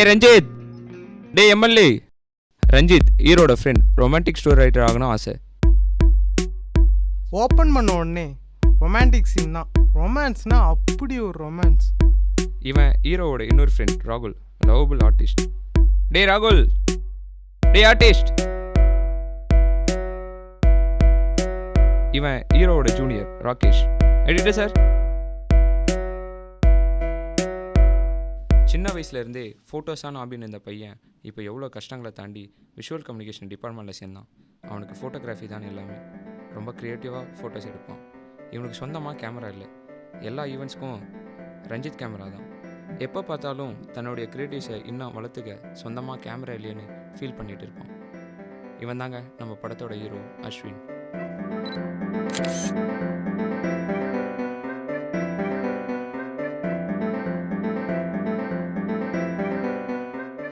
ரஞ்சித், டே எம்எல்ஏ ரஞ்சித், ஈரோட friend, romantic story writer ஆகணும் ஆசை. ஓப்பன் பண்ண உடனே ரொமான்டிக் சீன் தான். ரொமான்ஸ்னா அப்படி ஒரு ரொமான்ஸ். இவன் ஹீரோவோட இன்னொரு ஃப்ரெண்ட் ராகுல், லவபிள் ஆர்டிஸ்ட். டே ராகுல், டே ஆர்டிஸ்ட். இவன் ஹீரோவோட ஜூனியர் ராகேஷ், எடிட்டர் சார். சின்ன வயசுலேருந்தே ஃபோட்டோஸான ஆபின்னு இந்த பையன் இப்போ எவ்வளோ கஷ்டங்களை தாண்டி விஷுவல் கம்யூனிகேஷன் டிபார்ட்மெண்ட்டில் சேர்ந்தான். அவனுக்கு ஃபோட்டோகிராஃபி தான் எல்லாமே. ரொம்ப க்ரியேட்டிவாக ஃபோட்டோஸ் எடுப்பான். இவனுக்கு சொந்தமாக கேமரா இல்லை. எல்லா ஈவெண்ட்ஸ்க்கும் ரஞ்சித் கேமரா தான். எப்போ பார்த்தாலும் தன்னுடைய க்ரியேட்டிவ்ஸை இன்னும் வளர்த்துக்க சொந்தமாக கேமரா இல்லையேன்னு ஃபீல் பண்ணிகிட்டு இருப்பான். இவன் தாங்க நம்ம படத்தோட ஹீரோ அஸ்வின்.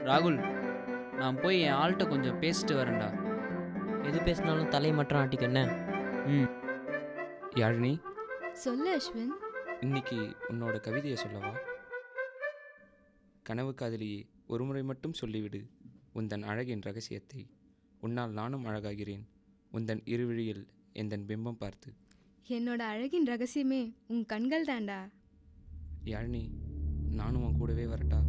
ராகுல், நான் போய் என் ஆள்கிட்ட கொஞ்சம் பேசிட்டு வரேன்டா. எது பேசினாலும் தலை மற்றும் ஆட்டிக்கண்ணே. யாழினி, சொல்லு அஸ்வின். இன்னைக்கு உன்னோட கவிதையை சொல்லவா? கனவு காதலியே, ஒருமுறை மட்டும் சொல்லிவிடு உந்தன் அழகின் ரகசியத்தை. உன்னால் நானும் அழகாகிறேன் உந்தன் இருவிழியில் எந்தன் பிம்பம் பார்த்து. என்னோட அழகின் ரகசியமே உன் கண்கள் தாண்டா. யாழினி, நானும் உன் கூடவே வரட்டா?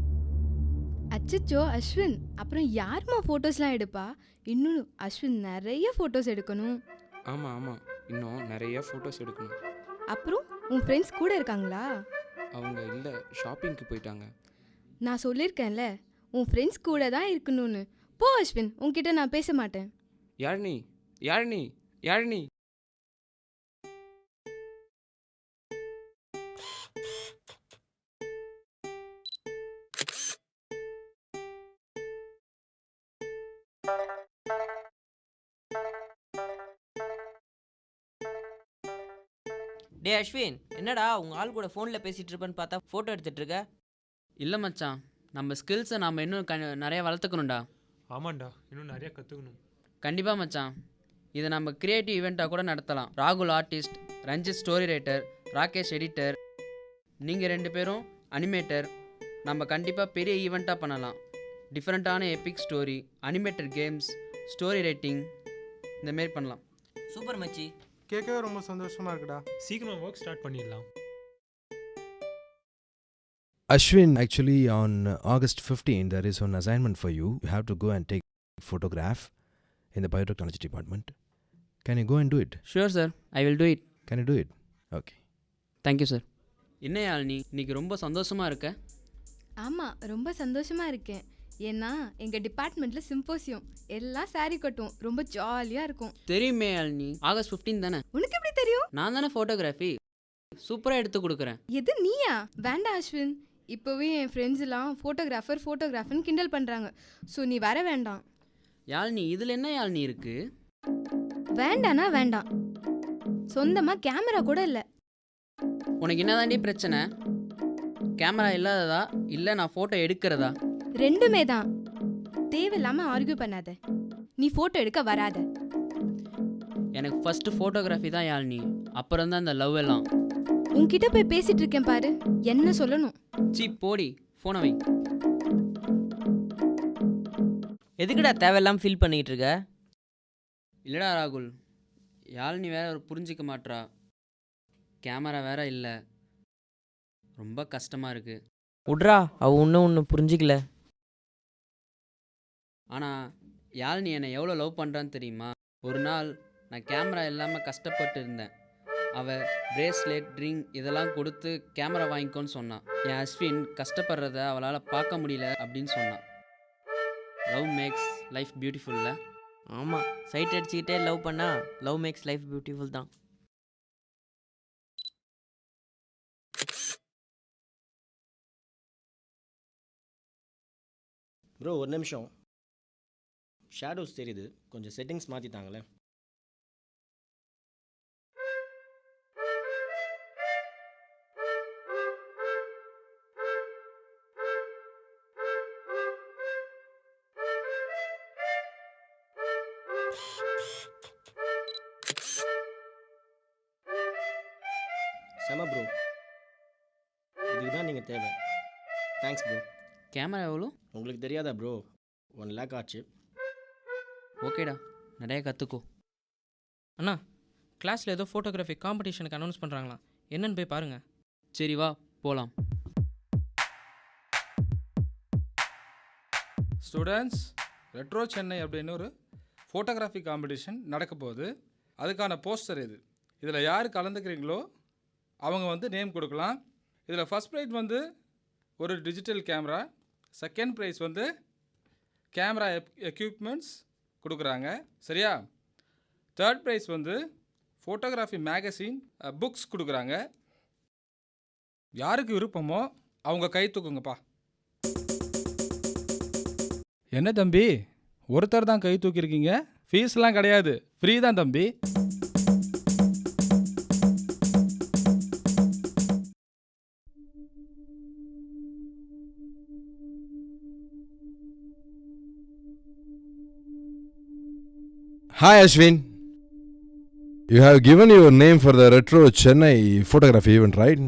அச்சச்சோ அஸ்வின், அப்புறம் யாருமா ஃபோட்டோஸ்லாம் எடுப்பா? இன்னும் அஸ்வின் நிறைய ஃபோட்டோஸ் எடுக்கணும். ஆமாம் ஆமாம், இன்னும் நிறைய ஃபோட்டோஸ் எடுக்கணும். அப்புறம் உன் ஃப்ரெண்ட்ஸ் கூட இருக்காங்களா? அவங்க இல்லை, ஷாப்பிங்க்கு போயிட்டாங்க. நான் சொல்லியிருக்கேன்ல உன் ஃப்ரெண்ட்ஸ் கூட தான் இருக்கணும்னு. போ அஸ்வின், உன்கிட்ட நான் பேச மாட்டேன். யாழினி, யாழினி, யாழினி. டே அஸ்வின், என்னடா உங்க ஆள் கூட ஃபோனில் பேசிட்டு இருப்பேன்னு பார்த்தா ஃபோட்டோ எடுத்துட்டு இருக்க? இல்லை மச்சான், நம்ம ஸ்கில்ஸை நம்ம இன்னும் நிறைய வளர்த்துக்கணும்டா. ஆமாண்டா, இன்னும் நிறைய கற்றுக்கணும். கண்டிப்பாக மச்சான், இதை நம்ம க்ரியேட்டிவ் ஈவெண்ட்டாக கூட நடத்தலாம். ராகுல் artist, Ranjith story writer, Rakesh editor, நீங்கள் 2 பேரும் அனிமேட்டர். நம்ம கண்டிப்பாக பெரிய ஈவெண்ட்டாக பண்ணலாம். டிஃப்ரெண்ட்டான Epic story, animated games, story writing, இந்தமாரி பண்ணலாம். சூப்பர் மச்சி, கேட்கவே ரொம்ப சந்தோஷமா இருக்குடா. சீக்கிரமாக ஒர்க் ஸ்டார்ட் பண்ணிடலாம். Ashwin, actually on August 15th, there is one assignment for you. You have to go and take a photograph in the biotechnology department. Can you go and do it? Sure sir, I will do it. Can you do it? Okay. Thank you sir. என்ன யாழினி, இன்னைக்கு ரொம்ப சந்தோஷமாக இருக்க? ஆமாம், ரொம்ப சந்தோஷமாக இருக்கேன். ஏன்னா எங்கள் டிபார்ட்மெண்ட்டில் சிம்போசியம், எல்லாம் சாரி கட்டும், ரொம்ப ஜாலியாக இருக்கும். தெரியுமே யாழினி, August 15 தானே? உனக்கு எப்படி தெரியும்? நான் தானே ஃபோட்டோகிராஃபி சூப்பராக எடுத்து கொடுக்குறேன். எது நீயா? வேண்டாம் அஸ்வின், இப்போவே என் ஃப்ரெண்ட்ஸ் எல்லாம் ஃபோட்டோகிராஃபர்னு கிண்டல் பண்ணுறாங்க. ஸோ நீ வர வேண்டாம். யாழினி, இதில் என்ன யாழினி இருக்கு? வேண்டானா வேண்டாம். சொந்தமாக கேமரா கூட இல்லை. உனக்கு என்னதாண்டி பிரச்சனை? கேமரா இல்லாததா இல்லை நான் ஃபோட்டோ எடுக்கிறதா? ரெண்டுமே தான். தேவையில்லாமல் ஆர்கியூ பண்ணாத. நீ ஃபோட்டோ எடுக்க வராத. எனக்கு ஃபஸ்ட்டு ஃபோட்டோகிராஃபி தான் யாழினி, அப்புறம் தான் இந்த லவ் எல்லாம். உன்கிட்ட போய் பேசிட்டு இருக்கேன் பாரு, என்ன சொல்லணும்? சீ போடி, ஃபோனை வை. எதுக்குடா தேவையில்லாமல் ஃபீல் பண்ணிக்கிட்டு இருக்க? இல்லைடா ராகுல், யாழினி வேற புரிஞ்சிக்க மாட்றா. கேமரா வேற இல்லை, ரொம்ப கஷ்டமாக இருக்குது. விட்றா, அவள் ஒன்று புரிஞ்சிக்கல. ஆனால் யாழினி என்னை எவ்வளோ லவ் பண்ணுறான்னு தெரியுமா? ஒரு நாள் நான் கேமரா இல்லாமல் கஷ்டப்பட்டு இருந்தேன். அவள் பிரேஸ்லெட், ரிங் இதெல்லாம் கொடுத்து கேமரா வாங்கிக்கோன்னு சொன்னான். என் அஸ்வின் கஷ்டப்படுறத அவளால் பார்க்க முடியல அப்படின்னு சொன்னான். லவ் மேக்ஸ் லைஃப் பியூட்டிஃபுல்ல. ஆமாம், சைட் அடிச்சுக்கிட்டே லவ் பண்ணா லவ் மேக்ஸ் லைஃப் பியூட்டிஃபுல் தான். ப்ரோ, ஒரு நிமிஷம். ஷேடோஸ் தெரியுது, கொஞ்சம் செட்டிங்ஸ் மாற்றித்தாங்களே. செம ப்ரோ, இதுதான் நீங்கள் தேவை. Thanks bro. கேமரா எவ்வளோ? உங்களுக்கு தெரியாதா ப்ரோ 1 lakh ஆச்சு. ஓகேடா, நிறைய கற்றுக்கோ. அண்ணா, கிளாஸில் ஏதோ ஃபோட்டோகிராஃபி காம்படிஷனுக்கு அனௌன்ஸ் பண்ணுறாங்களாம், என்னன்னு போய் பாருங்கள். சரி வா போகலாம். ஸ்டூடெண்ட்ஸ், ரெட்ரோ சென்னை அப்படின்னு ஒரு ஃபோட்டோகிராஃபி காம்படிஷன் நடக்க போகுது. அதுக்கான போஸ்டர் இது. இதில் யார் கலந்துக்கிறீங்களோ அவங்க வந்து நேம் கொடுக்கலாம். இதில் ஃபஸ்ட் ப்ரைஸ் வந்து ஒரு டிஜிட்டல் கேமரா, செகண்ட் ப்ரைஸ் வந்து கேமரா எக்யூப்மெண்ட்ஸ் கொடுக்குறாங்க, சரியா? தேர்ட் ப்ரைஸ் வந்து ஃபோட்டோகிராஃபி மேகசின் புக்ஸ் கொடுக்குறாங்க. யாருக்கு விருப்பமோ அவங்க கை தூக்குங்கப்பா. என்ன தம்பி, ஒருத்தர் தான் கை தூக்கியிருக்கீங்க? ஃபீஸ்லாம் கிடையாது, ஃப்ரீ தான் தம்பி. Hi Ashwin. You have given your name for the Retro Chennai photography event, right?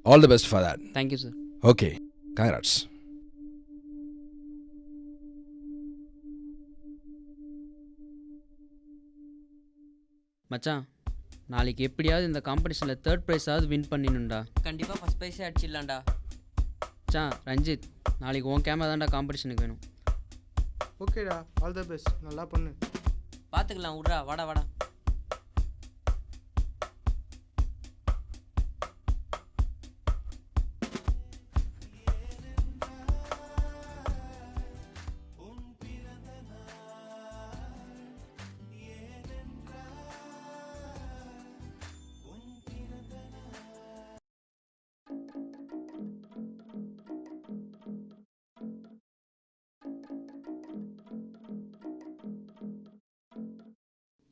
All the best for that. Thank you sir. Okay, congrats. மச்சான், நாளைக்கு எப்படியாவது இந்த காம்படிஷனில் தேர்ட் ப்ரைஸாவது வின் பண்ணிடணும்டா. கண்டிப்பாக ஃபஸ்ட் ப்ரைஸே அடிச்சிடலாம்டா. மச்சான் ரஞ்சித், நாளைக்கு உன் கேமரா தான்டா காம்படிஷனுக்கு வேணும். ஓகேடா, ஆல் த பெஸ்ட், நல்லா பண்ணு. பார்த்துக்கலாம், விட்றா, வாடா வாடா.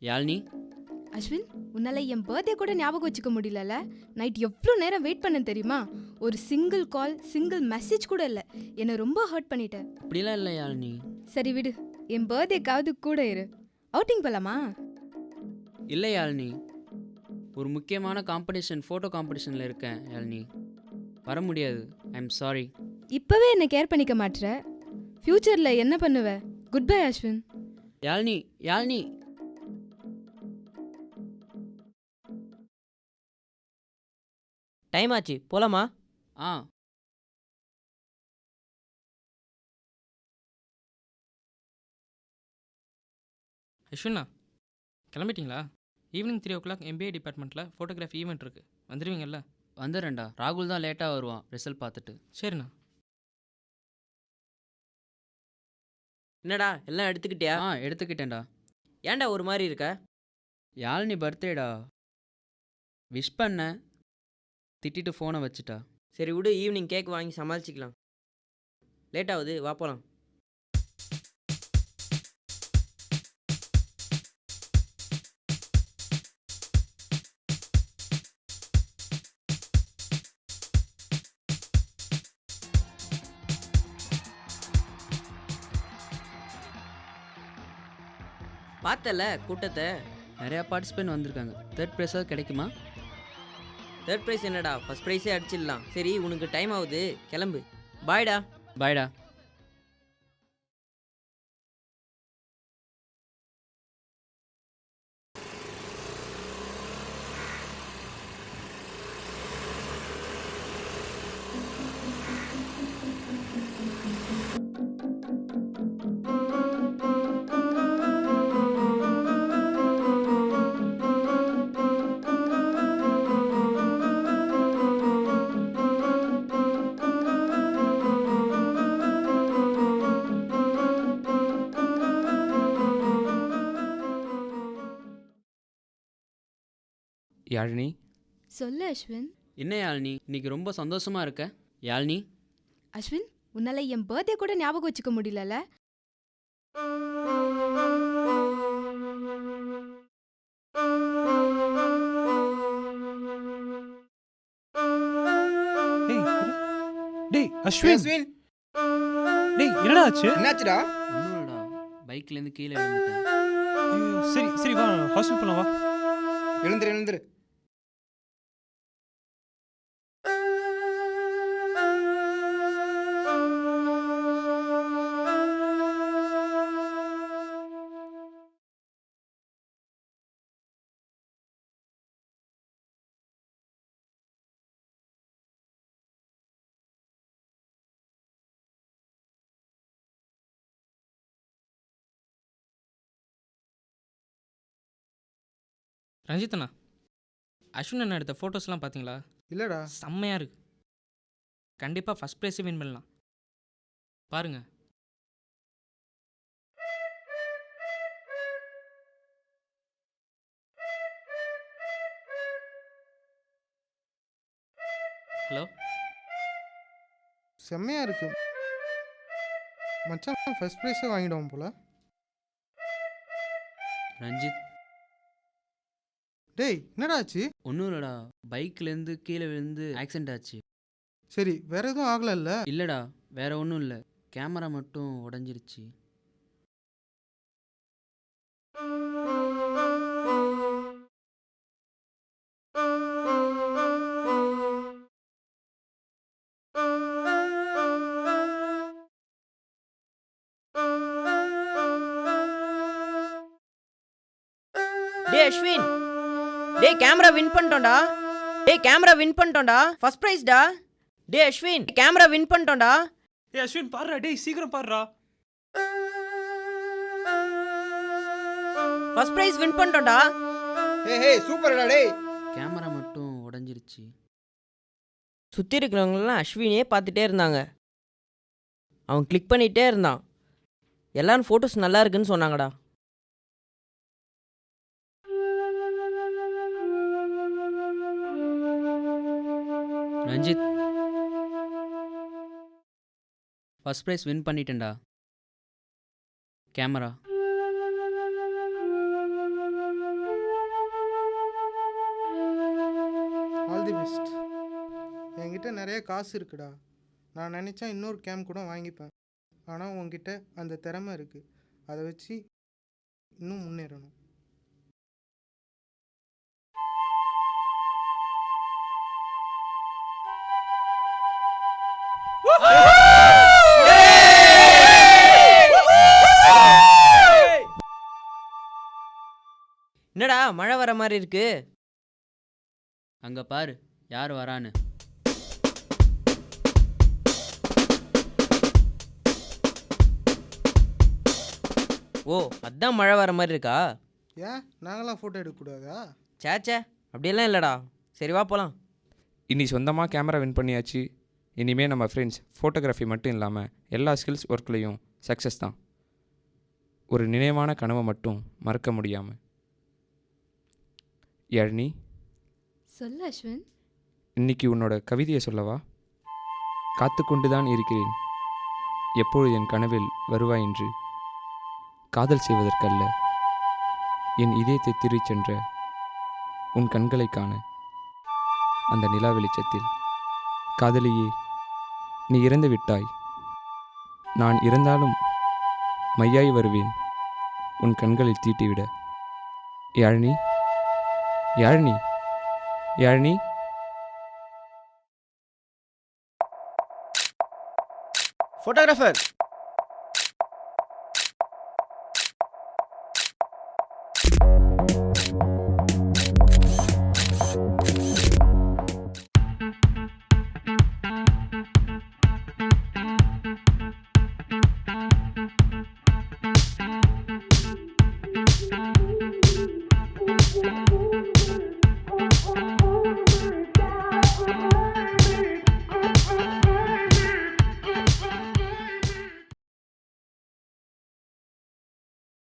யாழ்னி, அஸ்வின், உன்னால் என் பர்த்டே கூட ஞாபகம் வச்சுக்க முடியலல்ல? நைட் எவ்வளோ நேரம் வெயிட் பண்ண தெரியுமா? ஒரு சிங்கிள் கால், சிங்கிள் மெசேஜ் கூட இல்லை. என்னை ரொம்ப ஹர்ட் பண்ணிட்டேன். அப்படிலாம் இல்லை யாழ்னி. சரி விடு, என் பர்த்டேக்காவது கூட இரு. அவுட்டிங் போகலாமா? இல்லை யாழ்னி, ஒரு முக்கியமான காம்படிஷன், ஃபோட்டோ காம்படிஷனில் இருக்கேன் யாழ்னி, வர முடியாது. I am sorry. இப்போவே என்னை கேர் பண்ணிக்க மாட்டுற, ஃப்யூச்சரில் என்ன பண்ணுவ? Good bye Ashwin. Yazhini, Yazhini. Time ஆச்சு, போலாமா? ஆ அஸ்வினா, கிளம்பிட்டீங்களா? ஈவினிங் 3 o'clock MBA டிபார்ட்மெண்ட்டில் ஃபோட்டோகிராஃபி ஈவெண்ட் இருக்குது, வந்துடுவீங்கல்ல? வந்துடுறேன்டா. ராகுல் தான் லேட்டாக வருவான் ரிசல்ட் பார்த்துட்டு. சரிண்ணா. என்னடா எல்லாம் எடுத்துக்கிட்டியா? ஆ எடுத்துக்கிட்டேன்டா. ஏன்டா ஒரு மாதிரி இருக்க? யாழ்னி பர்த்டேடா, விஷ் பண்ண, திட்டிட்டு ஃபோனை வச்சுட்டா. சரி விடு, ஈவினிங் கேக் வாங்கி சமாளிச்சிக்கலாம். லேட் ஆகுது, வா போகலாம். பார்த்தல கூட்டத்தை? நிறையா பார்ட்டிசிபென்ட் வந்திருக்காங்க. தேர்ட் ப்ரைஸாவது கிடைக்குமா? தேர்ட் ப்ரைஸ் என்னடா, ஃபஸ்ட் ப்ரைஸே அடிச்சிடலாம். சரி, உனக்கு டைம் ஆகுது, கிளம்பு. பாய்டா. பாய்டா. யாழினி, சொல்லு அஸ்வின். என்ன யாழ்னி, இன்னைக்கு ரொம்ப சந்தோஷமா இருக்க? யாழ்னி, அஸ்வின், உன்னால் என் பர்த்டே கூட ஞாபகம் வச்சுக்க முடியலல்ல? டேய் அஸ்வின், டேய் என்னடா ஆச்சு? என்னாச்சுடா? ஒன்றும்டா, பைக்லேருந்து கீழே விழுந்துட்டேன். ஐயோ, சரி சரி வா, ஹாஸ்பிட்டல் போலாம் வா. எழுந்துரு எழுந்துரு. ரஞ்சித் அண்ணா, அஸ்வின் அண்ணா எடுத்த ஃபோட்டோஸ்லாம் பார்த்தீங்களா? இல்லைடா. செம்மையாக இருக்கு. கண்டிப்பாக ஃபஸ்ட் ப்ரைஸே வின் பண்ணலாம். பாருங்க. ஹலோ, செம்மையாக இருக்கு மச்சான். ஃபர்ஸ்ட் ப்ரைஸே வாங்கிடுவோம் போல. ரஞ்சித், டேய் என்னடா ஆச்சு? ஒன்றும் இல்லைடா, பைக்லேருந்து கீழே விழுந்து ஆக்சிடென்ட் ஆச்சு. சரி வேற எதுவும் ஆகலைல்ல? இல்லைடா, வேற ஒன்றும் இல்லை, கேமரா மட்டும் உடஞ்சிருச்சு. டேய் அஸ்வின், டேய் கேமரா வின் பண்ணிட்டோம்டா. டேய் கேமரா வின் பண்ணிட்டோம்டா. ஃபர்ஸ்ட் ப்ரைஸ்டா. டேய் அஸ்வின், கேமரா வின் பண்ணிட்டோம்டா. ஏய் அஸ்வின் பாருடா, டேய் சீக்கிரம் பாருடா. ஃபர்ஸ்ட் ப்ரைஸ் வின் பண்ணிட்டோம்டா. ஹே சூப்பர்டா டேய். கேமரா மட்டும் உடஞ்சிருச்சு. சுற்றி இருக்கிறவங்களெலாம் அஸ்வினே பார்த்துட்டே இருந்தாங்க. அவன் கிளிக் பண்ணிகிட்டே இருந்தான். எல்லாரும் ஃபோட்டோஸ் நல்லா இருக்குன்னு சொன்னாங்கடா. ரஞ்சித், ஃபர்ஸ்ட் ப்ரைஸ் வின் பண்ணிட்டேன்டா. கேமரா. All the best. என்கிட்ட நிறைய காசு இருக்குடா. நான் நினச்சா இன்னொரு கேம் கூட வாங்கிப்பேன். ஆனால் உன்கிட்ட அந்த திறமை இருக்குது. அதை வச்சு இன்னும் முன்னேறணும். என்னடா மழை வர மாதிரி இருக்கு? அங்கே பாரு யார் வரான்னு. ஓ, அதான் மழை வர மாதிரி இருக்கா? ஏன் நாங்களாம் ஃபோட்டோ எடுக்கக்கூடாதா? சேச்சே, அப்படியெல்லாம் இல்லைடா. சரி வா போகலாம். இனி சொந்தமாக கேமரா வின் பண்ணியாச்சு. இனிமேல் நம்ம ஃப்ரெண்ட்ஸ் ஃபோட்டோகிராஃபி மட்டும் இல்லாமல் எல்லா ஸ்கில்ஸ் ஒர்க்லேயும் சக்ஸஸ் தான். ஒரு நினைவான கனவை மட்டும் மறக்க முடியாமல். யாழினி, சொல்லு அஸ்வின். இன்னைக்கு உன்னோட கவிதையை சொல்லவா? காத்து கொண்டு தான் இருக்கிறேன், எப்பொழுது என் கனவில் வருவாய் என்று. காதல் செய்வதற்கல்ல, என் இதயத்தை திருச் சென்ற உன் கண்களை காண அந்த நிலா வெளிச்சத்தில். காதலியே, நீ இறந்து விட்டாய். நான் இறந்தாலும் மையாய் வருவேன் உன் கண்களில் தீட்டிவிட. யாழினி, யாழினி, யாழினி. ஃபோட்டோகிராஃபர்